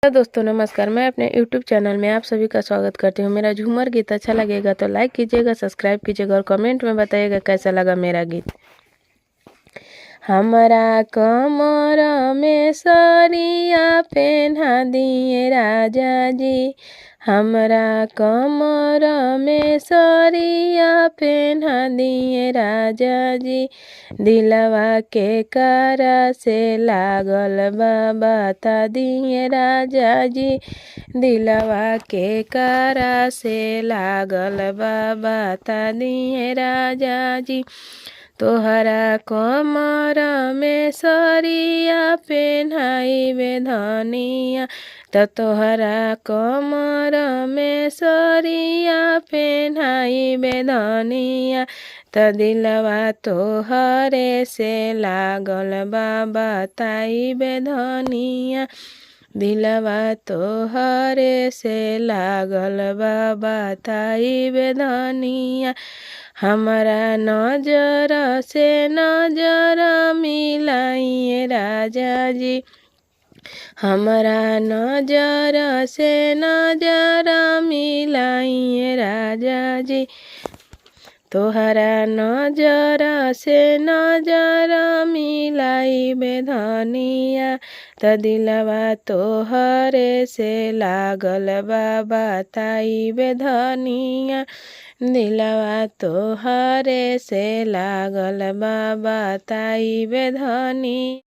Hello दोस्तों, नमस्कार। मैं अपने YouTube चैनल में आप सभी का स्वागत करती हूँ। मेरा झूमर गीत अच्छा लगेगा तो लाइक कीजिएगा, सब्सक्राइब कीजिएगा और कमेंट में बताइएगा कैसा लगा मेरा गीत। हमरा कमर में सरिया पहना दिए राजा जी, हमरा कमर में सरिया पहना दिए राजा जी। दिलवा के कारा से लागल बा बता दिए राजा जी, दिलवा के कारा से लागल बा बता दिए राजा जी। तोहरा कमर में सरिया पेन्हाइबे धनिया, तोहरा कमर में सरिया पेन्हाइबे धनिया। दिलवा तोहरे से लागल बा बताइबे धनिया, दिलवा तोहरे से लागल बा बताइबे धनिया। हमरा नजर से नजर मिलाइए राजा जी, हमरा नजर से नजर मिलाइए राजा जी। तोहरा नजर से नजर मिलाइबे धनिया, दिलवा तोहरे से लागल बा बताइबे धनिया, दिलवा तोहरे से लागल बा बताइबे धनिया।